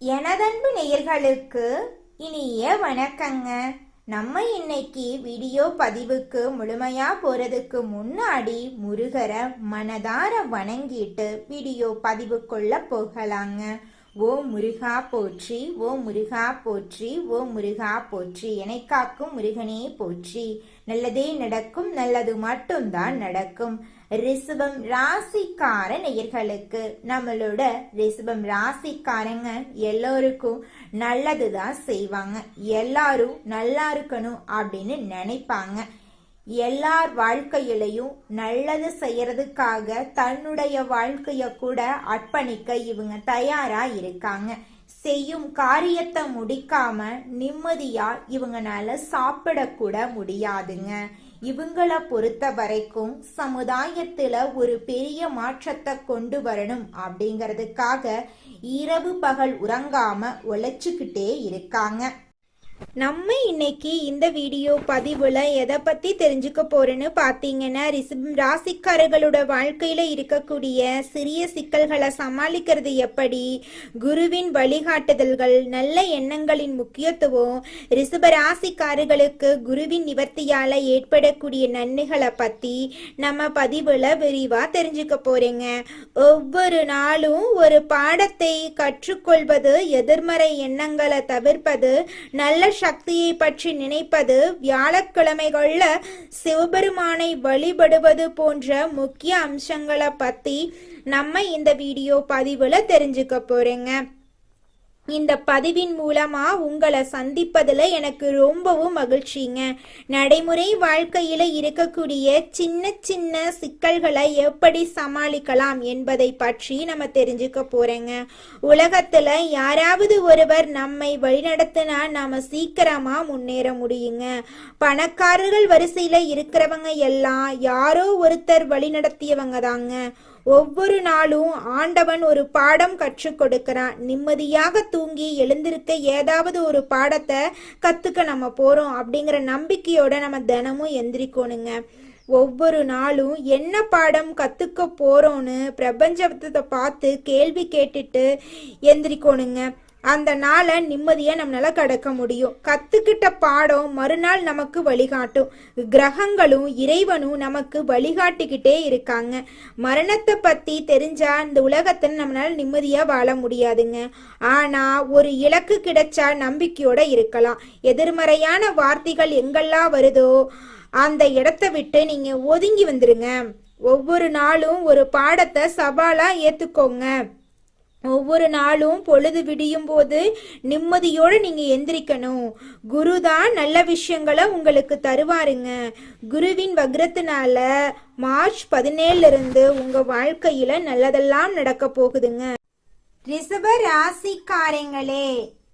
எனதன்பு நேயர்களுக்கு இனிய வணக்கங்க. நம்ம இன்னைக்கு வீடியோ பதிவுக்கு முழுமையா போறதுக்கு முன்னாடி முருகரை மனதார வணங்கிட்டு வீடியோ பதிவுக்குள்ள போகலாங்க. ஓ முருகா போற்றி, ஓ முருகா போற்றி, ஓ முருகா போற்றி, என்னை காக்கும் முருகனே போற்றி. நல்லதே நடக்கும், நல்லது மட்டும்தான் நடக்கும். ரிஷபம் ராசிக்கார நேயர்களுக்கு, நம்மளோட ரிஷபம் ராசிக்காரங்க எல்லோருக்கும் நல்லதுதான் செய்வாங்க. எல்லாரும் நல்லா இருக்கணும் அப்படின்னு நினைப்பாங்க. எல்லார் வாழ்க்கையிலையும் நல்லது செய்யறதுக்காக தன்னுடைய வாழ்க்கைய கூட அர்ப்பணிக்க இவங்க தயாரா இருக்காங்க. செய்யும் காரியத்தை முடிக்காம நிம்மதியா இவங்கனால சாப்பிடக்கூட முடியாதுங்க. இவங்கள பொறுத்த வரைக்கும் சமுதாயத்துல ஒரு பெரிய மாற்றத்தை கொண்டு வரணும் அப்படிங்கிறதுக்காக இரவு பகல் உறங்காம உழைச்சுக்கிட்டே இருக்காங்க. நம்ம இன்னைக்கு இந்த வீடியோ பதிவுல எதை பத்தி தெரிஞ்சுக்க போறோன்னு பாத்தீங்கன்னா, ரிஷபம் ராசிக்காரர்களோட வாழ்க்கையில இருக்கக்கூடிய சிறிய சிக்கல்களை சமாளிக்கிறது எப்படி, குருவின் வழிகாட்டுதல்கள், நல்ல எண்ணங்களின் முக்கியத்துவம், ரிஷப ராசிக்காரர்களுக்கு குருவின் நிவர்த்தியால ஏற்படக்கூடிய நன்மைகளை பத்தி நம்ம பதிவுல விரிவா தெரிஞ்சுக்க போறேங்க. ஒவ்வொரு நாளும் ஒரு பாடத்தை கற்றுக்கொள்வது, எதிர்மறை எண்ணங்களை தவிர்ப்பது, நல்ல சக்தியை பற்றி நினைப்பது, வியாழக்கிழமைகள்ல சிவபெருமானை வழிபடுவது போன்ற முக்கிய அம்சங்களை பத்தி நம்ம இந்த வீடியோ பதிவுல தெரிஞ்சுக்க போறேங்க. இந்த பதிவின் மூலமா உங்களை சந்திப்பதுல எனக்கு ரொம்பவும் மகிழ்ச்சிங்க. நடைமுறை வாழ்க்கையில இருக்கக்கூடிய சின்ன சின்ன சிக்கல்களை எப்படி சமாளிக்கலாம் என்பதை பற்றி நம்ம தெரிஞ்சுக்க போறேங்க. உலகத்துல யாராவது ஒருவர் நம்மை வழிநடத்தினா நாம சீக்கிரமா முன்னேற முடியுங்க. பணக்காரர்கள் வரிசையில இருக்கிறவங்க எல்லாம் யாரோ ஒருத்தர் வழிநடத்தியவங்க தாங்க. ஒவ்வொரு நாளும் ஆண்டவன் ஒரு பாடம் கற்றுக் கொடுக்கிறான். நிம்மதியாக தூங்கி எழுந்திருக்க ஏதாவது ஒரு பாடத்தை கத்துக்க நம்ம போறோம் அப்படிங்கிற நம்பிக்கையோட நம்ம தினமும் எந்திரிக்கணுங்க. ஒவ்வொரு நாளும் என்ன பாடம் கத்துக்க போறோம்னு பிரபஞ்சத்தை பார்த்து கேள்வி கேட்டுட்டு எந்திரிக்கணுங்க. அந்த நாளை நிம்மதியா நம்மளால கடக்க முடியும். கத்துக்கிட்ட பாடம் மறுநாள் நமக்கு வழிகாட்டும். கிரகங்களும் இறைவனும் நமக்கு வழிகாட்டிக்கிட்டே இருக்காங்க. மரணத்தை பத்தி தெரிஞ்சா இந்த உலகத்துல நம்மளால நிம்மதியா வாழ முடியாதுங்க. ஆனா ஒரு இலக்கு கிடைச்சா நம்பிக்கையோட இருக்கலாம். எதிர்மறையான வார்த்தைகள் எங்கெல்லாம் வருதோ அந்த இடத்தை விட்டு நீங்க ஒதுங்கி வந்துருங்க. ஒவ்வொரு நாளும் ஒரு பாடத்தை சவாலா ஏத்துக்கோங்க. ஒவ்வொரு நாளும் பொழுது விடியும் போது நிம்மதியோடு நீங்க எந்திரிக்கணும். குரு தான் நல்ல விஷயங்களை உங்களுக்கு தருவாருங்க. குருவின் வக்ரத்தினால மார்ச் 17 இருந்து உங்க வாழ்க்கையில நல்லதெல்லாம் நடக்க போகுதுங்க. ரிஷப ராசிக்காரங்களே,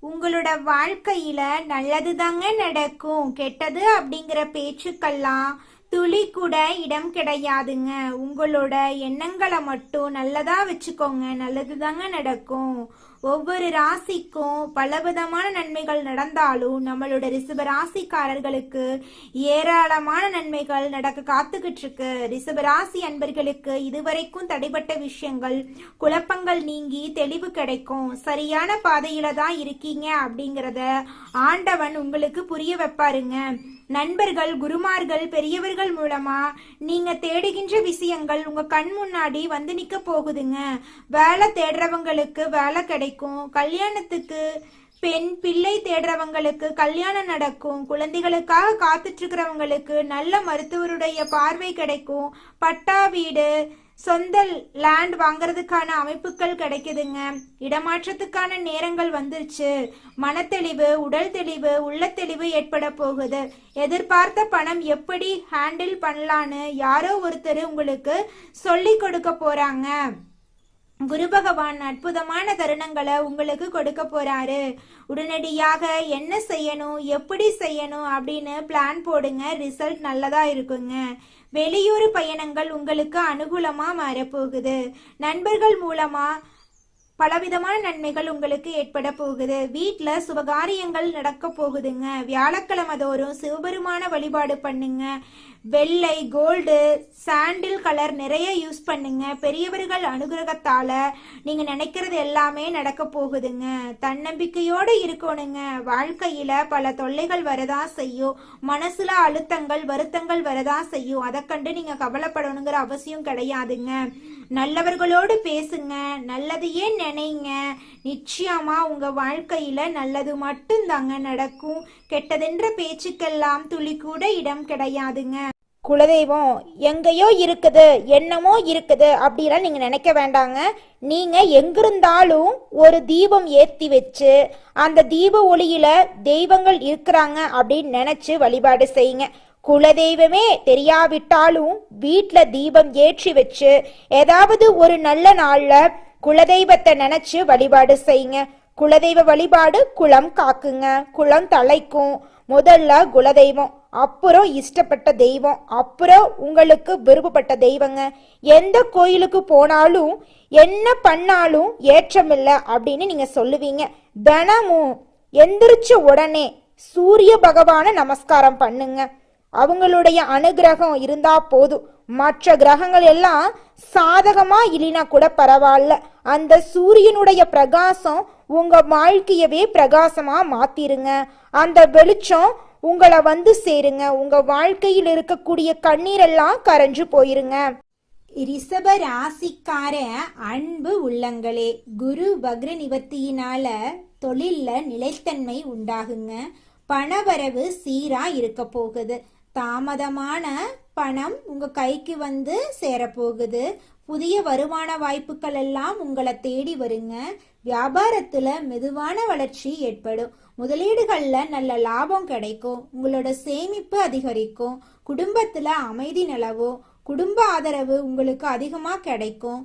உங்களோட வாழ்க்கையில நல்லது தாங்க நடக்கும். கெட்டது அப்படிங்கிற பேச்சுக்கெல்லாம் துளி கூட இடம் கிடையாதுங்க. உங்களோட எண்ணங்களை மட்டும் நல்லதா வச்சுக்கோங்க. நல்லது தாங்க நடக்கும். ஒவ்வொரு ராசிக்கும் பலவிதமான நன்மைகள் நடந்தாலும் நம்மளோட ரிஷப ராசிக்காரர்களுக்கு ஏராளமான நன்மைகள் நடக்க காத்துக்கிட்டு இருக்கு. ரிஷப ராசி அன்பர்களுக்கு இதுவரைக்கும் தடைப்பட்ட விஷயங்கள், குழப்பங்கள் நீங்கி தெளிவு கிடைக்கும். சரியான பாதையில தான் இருக்கீங்க அப்படிங்கிறத ஆண்டவன் உங்களுக்கு புரிய வைப்பாருங்க. நண்பர்கள், குருமார்கள், பெரியவர்கள் மூலமா நீங்க தேடுகின்ற விஷயங்கள் உங்க கண் முன்னாடி வந்து நிக்க போகுதுங்க. வேலை தேடுறவங்களுக்கு வேலை கிடைக்கும். கல்யாணத்துக்கு பெண் பிள்ளை தேடுறவங்களுக்கு கல்யாணம் நடக்கும். குழந்தைகளுக்காக காத்துட்டு இருக்கிறவங்களுக்கு நல்ல மருத்துவருடைய பார்வை கிடைக்கும். பட்டா வீடு, சொந்த லேண்ட் வாங்குறதுக்கான அமைப்புகள் கிடைக்குதுங்க. இடமாற்றத்துக்கான நேரங்கள் வந்துருச்சு. மனத்தெளிவு, உடல் தெளிவு, உள்ள தெளிவு ஏற்பட போகுது. எதிர்பார்த்த பணம் எப்படி ஹேண்டில் பண்ணலான்னு யாரோ ஒருத்தர் உங்களுக்கு சொல்லி கொடுக்க போறாங்க. குரு பகவான் அற்புதமான தருணங்களை உங்களுக்கு கொடுக்க போறாரு. உடனடியாக என்ன செய்யணும், எப்படி செய்யணும் அப்படின்னு பிளான் போடுங்க. ரிசல்ட் நல்லதா இருக்குங்க. வெளியூர் பயணங்கள் உங்களுக்கு அனுகூலமா மாறப்போகுது. நண்பர்கள் மூலமா பலவிதமான நன்மைகள் உங்களுக்கு ஏற்பட போகுது. வீட்டுல சுபகாரியங்கள் நடக்க போகுதுங்க. வியாழக்கிழமை தோறும் சிவபெருமான வழிபாடு பண்ணுங்க. வெள்ளை, கோல்டு, சாண்டில் கலர் நிறைய யூஸ் பண்ணுங்க. பெரியவர்கள் அனுகிரகத்தால நீங்க நினைக்கிறது எல்லாமே நடக்க போகுதுங்க. தன்னம்பிக்கையோட இருக்கணுங்க. வாழ்க்கையில பல தொல்லைகள் வரதா செய்யும். மனசுல அழுத்தங்கள், வருத்தங்கள் வரதா செய்யும். அதை கண்டு நீங்க கவலைப்படணுங்கிற அவசியம் கிடையாதுங்க. நல்லவர்களோடு பேசுங்க, நல்லதையே நினைங்க. நிச்சயமா உங்க வாழ்க்கையில நல்லது மட்டும்தாங்க நடக்கும். கெட்டதென்ற பேச்சுக்கெல்லாம் துளி கூட இடம் கிடையாதுங்க. குலதெய்வம் எங்கேயோ இருக்குது, என்னமோ இருக்குது அப்படிலாம் நீங்க நினைக்க வேண்டாங்க. நீங்க எங்கிருந்தாலும் ஒரு தீபம் ஏற்றி வச்சு அந்த தீப ஒளியில தெய்வங்கள் இருக்கிறாங்க அப்படின்னு நினைச்சு வழிபாடு செய்யுங்க. குலதெய்வமே தெரியாவிட்டாலும் வீட்டுல தீபம் ஏற்றி வச்சு ஏதாவது ஒரு நல்ல நாள்ல குலதெய்வத்தை நினைச்சு வழிபாடு செய்யுங்க. குலதெய்வ வழிபாடு குலம் காக்குங்க, குலம் தலைக்கும். முதல்ல குலதெய்வம், அப்புறம் இஷ்டப்பட்ட தெய்வம், அப்புறம் உங்களுக்கு விருப்பப்பட்ட தெய்வங்க. எந்த கோயிலுக்கு போனாலும் என்ன பண்ணாலும் ஏற்றமில்லை அப்படின்னு நீங்க சொல்லுவீங்க. தினமும் எந்திரிச்ச உடனே சூரிய பகவான நமஸ்காரம் பண்ணுங்க. அவங்களுடைய அனுகிரகம் இருந்தா போதும். மற்ற கிரகங்கள் எல்லாம் சாதகமா இல்லைனா கூட பரவாயில்ல, அந்த சூரியனுடைய பிரகாசம் உங்க வாழ்க்கையவே பிரகாசமா மாத்திருங்க. அந்த வெளிச்சம் உங்களை வந்து சேருங்க. உங்க வாழ்க்கையில் இருக்கக்கூடிய கண்ணீரெல்லாம் கரைஞ்சு போயிருங்க. ரிஷப ராசிக்கார அன்பு உள்ளங்களே, குரு வக்ர நிவர்த்தியினால தொழில்ல நிலைத்தன்மை உண்டாகுங்க. பணவரவு சீரா இருக்க போகுது. தாமதமான பணம் உங்க கைக்கு வந்து சேரப்போகுது. புதிய வருமான வாய்ப்புகள் எல்லாம் உங்களை தேடி வருங்க. வியாபாரத்துல மெதுவான வளர்ச்சி ஏற்படும். முதலீடுகள்ல நல்ல லாபம் கிடைக்கும். உங்களோட சேமிப்பு அதிகரிக்கும். குடும்பத்துல அமைதி நிலவும். குடும்ப ஆதரவு உங்களுக்கு அதிகமா கிடைக்கும்.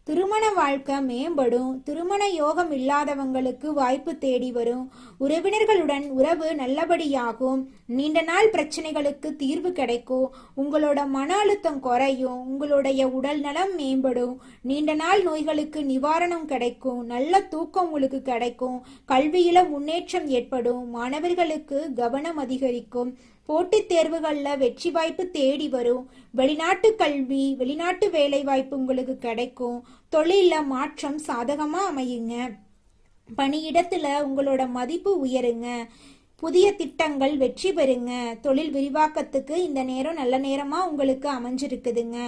திருமண வாழ்க்கை மேம்படும். திருமண யோகம் இல்லாதவங்களுக்கு வாய்ப்பு தேடி வரும். உறவினர்களுடன் உறவு நல்லபடியாகும். நீண்ட நாள் பிரச்சனைகளுக்கு தீர்வு கிடைக்கும். உங்களோட மன அழுத்தம் குறையும். உங்களுடைய உடல் நலம் மேம்படும். நீண்ட நாள் நோய்களுக்கு நிவாரணம் கிடைக்கும். நல்ல தூக்கம் உங்களுக்கு கிடைக்கும். கல்வியில முன்னேற்றம் ஏற்படும். மாணவர்களுக்கு கவனம் அதிகரிக்கும். போட்டித் தேர்வுகள்ல வெற்றி வாய்ப்பு தேடி வரும். வெளிநாட்டு கல்வி, வெளிநாட்டு வேலை வாய்ப்பு உங்களுக்கு கிடைக்கும். தொழில மாற்றம் சாதகமா அமையுங்க. பணியிடத்துல உங்களோட மதிப்பு உயருங்க. புதிய திட்டங்கள் வெற்றி பெறுங்க. தொழில் விரிவாக்கத்துக்கு இந்த நேரம் நல்ல நேரமா உங்களுக்கு அமைஞ்சிருக்குதுங்க.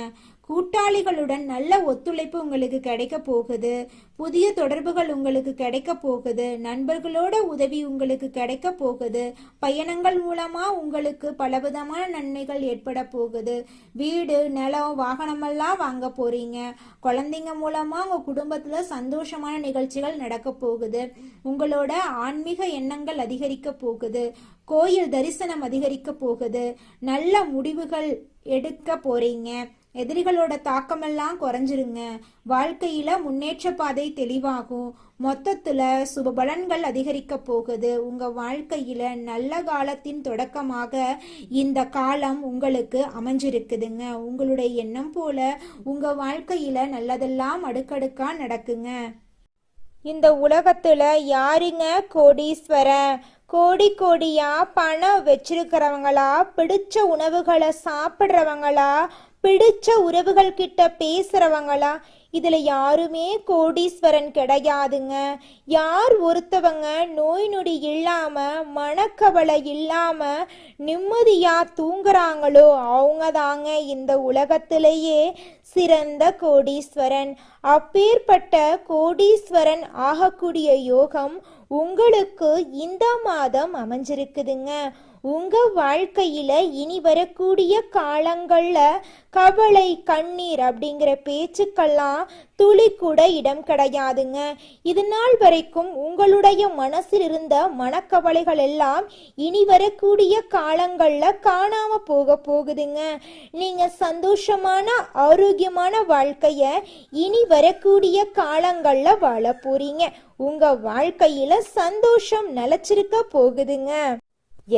கூட்டாளிகளுடன் நல்ல ஒத்துழைப்பு உங்களுக்கு கிடைக்க போகுது. புதிய தொடர்புகள் உங்களுக்கு கிடைக்க போகுது. நண்பர்களோட உதவி உங்களுக்கு கிடைக்க போகுது. பயணங்கள் மூலமா உங்களுக்கு பலவிதமான நன்மைகள் ஏற்பட போகுது. வீடு, நிலம், வாகனமெல்லாம் வாங்க போறீங்க. குழந்தைங்க மூலமா உங்க குடும்பத்துல சந்தோஷமான நிகழ்ச்சிகள் நடக்க போகுது. உங்களோட ஆன்மீக எண்ணங்கள் அதிகரிக்க போகுது. கோயில் தரிசனம் அதிகரிக்க போகுது. நல்ல முடிவுகள் எடுக்க போறீங்க. எதிரிகளோட தாக்கமெல்லாம் குறைஞ்சிருங்க. வாழ்க்கையில முன்னேற்ற பாதை தெளிவாகும். மொத்தத்துல சுப பலன்கள் அதிகரிக்க போகுது. உங்க வாழ்க்கையில நல்ல காலத்தின் தொடக்கமாக இந்த காலம் உங்களுக்கு அமைஞ்சிருக்குதுங்க. உங்களுடைய எண்ணம் போல உங்க வாழ்க்கையில நல்லதெல்லாம் அடுக்கடுக்கா நடக்குங்க. இந்த உலகத்துல யாருங்க கோடீஸ்வரன்? கோடி கோடியா பணம் வச்சிருக்கிறவங்களா? பிடிச்ச உணவுகளை சாப்பிட்றவங்களா? பிடிச்ச உறவுகள் கிட்ட பேசுறவங்களா? இதுல யாருமே கோடீஸ்வரன் கிடையாதுங்க. யார் ஒருத்தவங்க நோய் நொடி இல்லாம, மனக்கவலை இல்லாம நிம்மதியா தூங்குறாங்களோ அவங்க தாங்க இந்த உலகத்திலேயே சிறந்த கோடீஸ்வரன். அப்பேற்பட்ட கோடீஸ்வரன் ஆகக்கூடிய யோகம் உங்களுக்கு இந்த மாதம் அமைஞ்சிருக்குதுங்க. உங்க வாழ்க்கையில இனி வரக்கூடிய காலங்கள்ல கவலை, கண்ணீர் அப்படிங்கிற பேச்சுக்கெல்லாம் துளி கூட இடம் கிடையாதுங்க. இது நாள் வரைக்கும் உங்களுடைய மனசில் இருந்த மனக்கவலைகள் எல்லாம் இனி வரக்கூடிய காலங்கள்ல காணாம போகுதுங்க. நீங்க சந்தோஷமான, ஆரோக்கியமான வாழ்க்கைய இனி வரக்கூடிய காலங்கள்ல வாழ போறீங்க. உங்க வாழ்க்கையில சந்தோஷம் நிலைச்சிருக்க போகுதுங்க.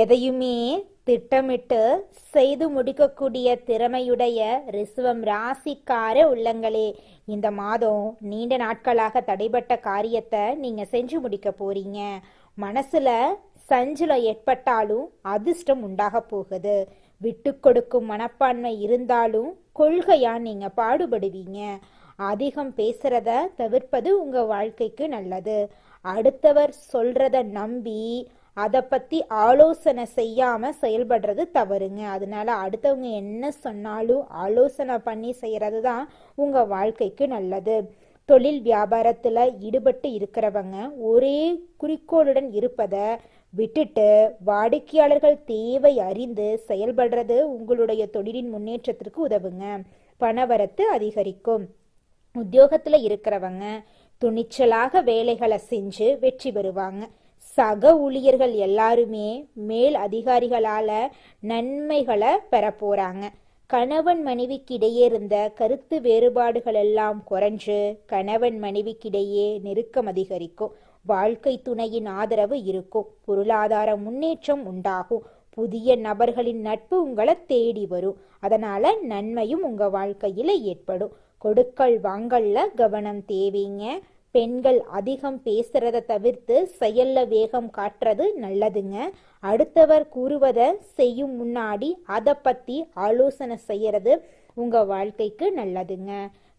எதையுமே திட்டமிட்டு செய்து முடிக்கக்கூடிய திறமையுடைய ரிஷபம் ராசிக்கார உள்ளங்களே, இந்த மாதம் நீண்ட நாட்களாக தடைபட்ட காரியத்தை நீங்க செஞ்சு முடிக்க போறீங்க. மனசுல சஞ்சலம் ஏற்பட்டாலும் அதிர்ஷ்டம் உண்டாக போகுது. விட்டு கொடுக்கும் மனப்பான்மை இருந்தாலும் கொள்கையா நீங்க பாடுபடுவீங்க. அதிகம் பேசுறத தவிர்ப்பது உங்க வாழ்க்கைக்கு நல்லது. அடுத்தவர் சொல்றத நம்பி அதை பத்தி ஆலோசனை செய்யாம செயல்படுறது தவறுங்க. அதனால அடுத்தவங்க என்ன சொன்னாலும் ஆலோசனை பண்ணி செய்யறது தான் உங்க வாழ்க்கைக்கு நல்லது. தொழில் வியாபாரத்துல ஈடுபட்டு இருக்கிறவங்க ஒரே குறிக்கோளுடன் இருப்பதை விட்டுட்டு வாடிக்கையாளர்கள் தேவை அறிந்து செயல்படுறது உங்களுடைய தொழிலின் முன்னேற்றத்திற்கு உதவுங்க. பணவரத்து அதிகரிக்கும். உத்தியோகத்துல இருக்கிறவங்க துணிச்சலாக வேலைகளை செஞ்சு வெற்றி பெறுவாங்க. சக ஊழியர்கள் எல்லாருமே மேல் அதிகாரிகளால நன்மைகளை பெற போறாங்க. கணவன் மனைவிக்கிடையே இருந்த கருத்து வேறுபாடுகள் எல்லாம் குறைஞ்சு கணவன் மனைவிக்கிடையே நெருக்கம் அதிகரிக்கும். வாழ்க்கை துணையின் ஆதரவு இருக்கும். பொருளாதார முன்னேற்றம் உண்டாகும். புதிய நபர்களின் நட்பு உங்களை தேடி வரும். அதனால நன்மையும் உங்க வாழ்க்கையில ஏற்படும். கொடுக்கல் வாங்கல்ல கவனம் தேவைங்க. பெண்கள் அதிகம் பேசுறத தவிர்த்து செயல்ல வேகம் காட்டுறது நல்லதுங்க. அடுத்தவர் கூறுவதை செய்யும் முன்னாடி அதை பத்தி ஆலோசனை செய்யறது உங்க வாழ்க்கைக்கு நல்லதுங்க.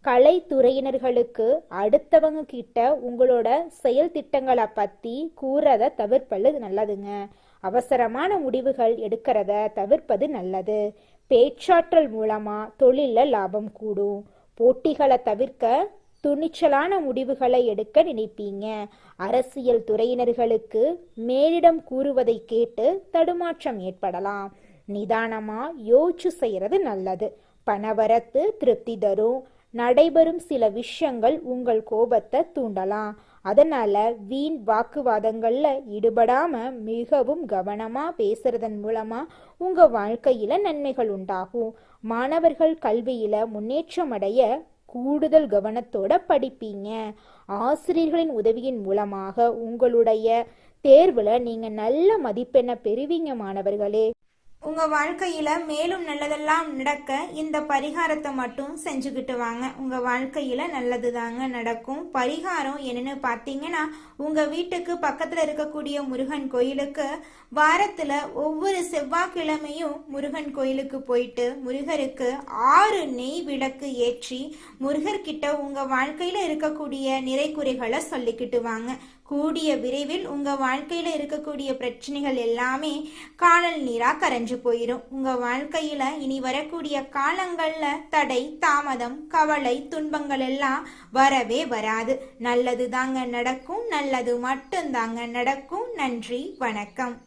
கலைத்துறையினர்களுக்கு அடுத்தவங்க கிட்ட உங்களோட செயல் திட்டங்களை பத்தி கூறத தவிர்ப்பது நல்லதுங்க. அவசரமான முடிவுகள் எடுக்கிறத தவிர்ப்பது நல்லது. பேச்சாற்றல் மூலமா தொழில லாபம் கூடும். போட்டிகளை தவிர்க்க துணிச்சலான முடிவுகளை எடுக்க நினைப்பீங்க. அரசியல் துறையினர்களுக்கு மேலிடம் கூறுவதை கேட்டு தடுமாற்றம் ஏற்படலாம். நிதானமா யோசிச்சு செய்யறது நல்லது. பணவரத்து திருப்தி தரும். நடைபெறும் சில விஷயங்கள் உங்கள் கோபத்தை தூண்டலாம். அதனால வீண் வாக்குவாதங்கள்ல ஈடுபடாம மிகவும் கவனமா பேசுறதன் மூலமா உங்க வாழ்க்கையில நன்மைகள் உண்டாகும். மாணவர்கள் கல்வியில முன்னேற்றம் அடைய கூடுதல் கவனத்தோட படிப்பீங்க. ஆசிரியர்களின் உதவியின் மூலமாக உங்களுடைய தேர்வுல நீங்க நல்ல மதிப்பெண்ணை பெறுவீங்க மாணவர்களே. உங்க வாழ்க்கையில மேலும் நல்லதெல்லாம் நடக்க இந்த பரிகாரத்தை மட்டும் செஞ்சுக்கிட்டு வாங்க. உங்க வாழ்க்கையில நல்லது தாங்க நடக்கும். பரிகாரம் என்னன்னு பார்த்தீங்கன்னா, உங்க வீட்டுக்கு பக்கத்துல இருக்கக்கூடிய முருகன் கோயிலுக்கு வாரத்துல ஒவ்வொரு செவ்வாய்க்கிழமையும் முருகன் கோயிலுக்கு போயிட்டு முருகருக்கு 6 நெய் விளக்கு ஏற்றி முருகர்கிட்ட உங்க வாழ்க்கையில இருக்கக்கூடிய நிறைகுறைகளை சொல்லிக்கிட்டு வாங்க. கூடிய விரைவில் உங்க வாழ்க்கையில இருக்கக்கூடிய பிரச்சனைகள் எல்லாமே காணல் நீரா கரைஞ்சு போயிடும். உங்க வாழ்க்கையில இனி வரக்கூடிய காலங்கள்ல தடை, தாமதம், கவலை, துன்பங்கள் எல்லாம் வரவே வராது. நல்லது தாங்க நடக்கும். நல்லது மட்டும் தாங்க நடக்கும். நன்றி, வணக்கம்.